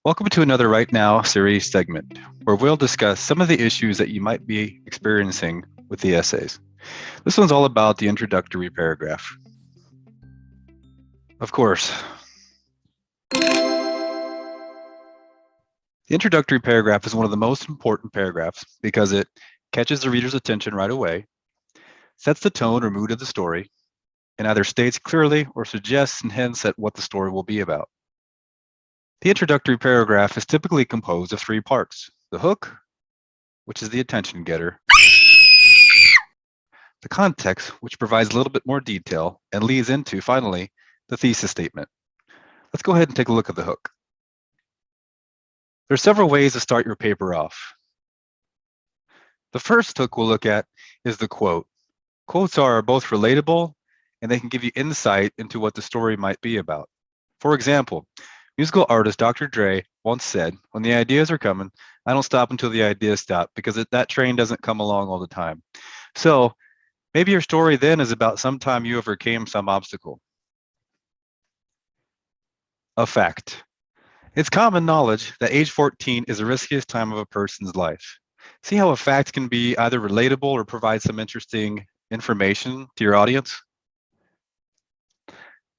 Welcome to another Right Now series segment, where we'll discuss some of the issues that you might be experiencing with the essays. This one's all about the introductory paragraph. Of course, the introductory paragraph is one of the most important paragraphs because it catches the reader's attention right away, sets the tone or mood of the story, and either states clearly or suggests and hints at what the story will be about. The introductory paragraph is typically composed of three parts: the hook, which is the attention getter, the context, which provides a little bit more detail and leads into, finally, the thesis statement. Let's go ahead and take a look at the hook. There are several ways to start your paper off. The first hook we'll look at is the quote. Quotes are both relatable and they can give you insight into what the story might be about. For example, musical artist Dr. Dre once said, "When the ideas are coming, I don't stop until the ideas stop because that train doesn't come along all the time." So maybe your story then is about some time you overcame some obstacle. A fact. It's common knowledge that age 14 is the riskiest time of a person's life. See how a fact can be either relatable or provide some interesting information to your audience?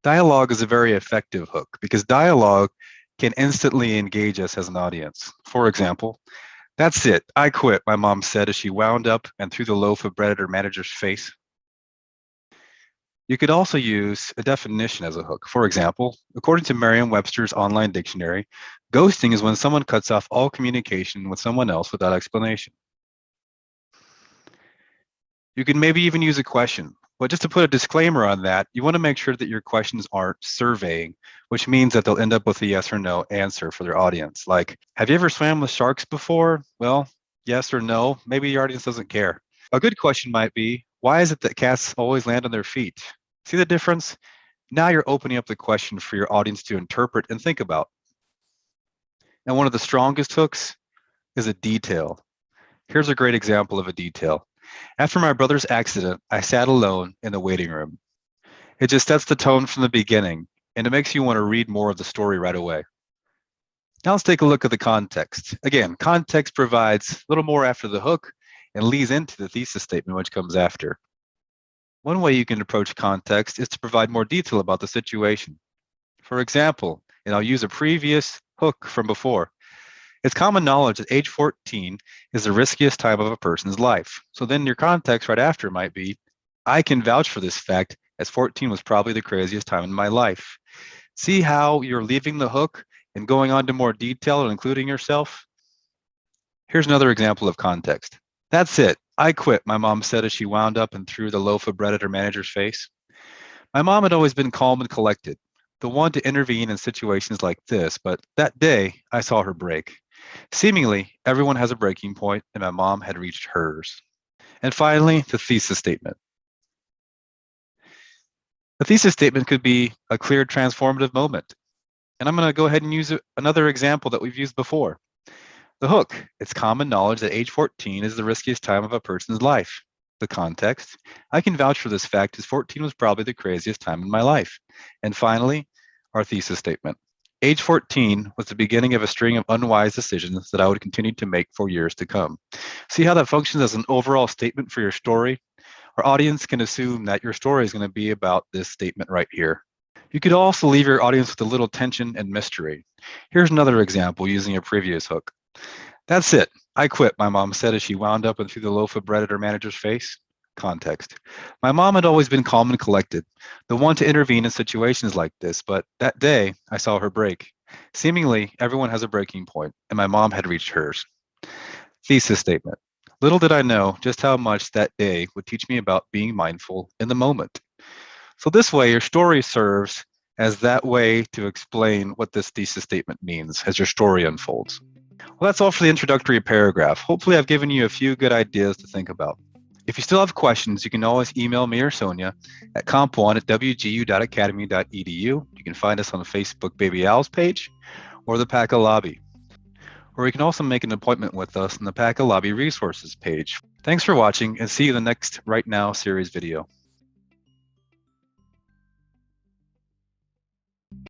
Dialogue is a very effective hook because dialogue can instantly engage us as an audience. For example, "That's it, I quit," my mom said as she wound up and threw the loaf of bread at her manager's face. You could also use a definition as a hook. For example, according to Merriam-Webster's online dictionary, ghosting is when someone cuts off all communication with someone else without explanation. You can maybe even use a question, but just to put a disclaimer on that, you want to make sure that your questions aren't surveying, which means that they'll end up with a yes or no answer for their audience. Like, "Have you ever swam with sharks before?" Well, yes or no, maybe your audience doesn't care. A good question might be, "Why is it that cats always land on their feet?" See the difference? Now you're opening up the question for your audience to interpret and think about. And one of the strongest hooks is a detail. Here's a great example of a detail. "After my brother's accident, I sat alone in the waiting room." It just sets the tone from the beginning, and it makes you want to read more of the story right away. Now let's take a look at the context. Again, context provides a little more after the hook and leads into the thesis statement, which comes after. One way you can approach context is to provide more detail about the situation. For example, and I'll use a previous hook from before, "It's common knowledge that age 14 is the riskiest time of a person's life." So then your context right after might be, "I can vouch for this fact as 14 was probably the craziest time in my life." See how you're leaving the hook and going on to more detail and including yourself? Here's another example of context. "That's it, I quit," my mom said as she wound up and threw the loaf of bread at her manager's face. My mom had always been calm and collected, the one to intervene in situations like this, but that day I saw her break. Seemingly, everyone has a breaking point, and my mom had reached hers. And finally, the thesis statement. The thesis statement could be a clear transformative moment. And I'm going to go ahead and use another example that we've used before. The hook. "It's common knowledge that age 14 is the riskiest time of a person's life." The context. "I can vouch for this fact as 14 was probably the craziest time in my life." And finally, our thesis statement. Age 14 was the beginning of a string of unwise decisions that I would continue to make for years to come. See how that functions as an overall statement for your story? Our audience can assume that your story is going to be about this statement right here. You could also leave your audience with a little tension and mystery. Here's another example using a previous hook. "That's it, I quit," my mom said as she wound up and threw the loaf of bread at her manager's face. Context. My mom had always been calm and collected, the one to intervene in situations like this, but that day I saw her break. Seemingly, everyone has a breaking point, and my mom had reached hers. Thesis statement. Little did I know just how much that day would teach me about being mindful in the moment. So this way, your story serves as that way to explain what this thesis statement means as your story unfolds. Well, that's all for the introductory paragraph. Hopefully, I've given you a few good ideas to think about. If you still have questions, you can always email me or Sonia at comp1@wgu.academy.edu. You can find us on the Facebook Baby Owls page or the PACA lobby. Or you can also make an appointment with us on the PACA lobby resources page. Thanks for watching and see you in the next Right Now series video.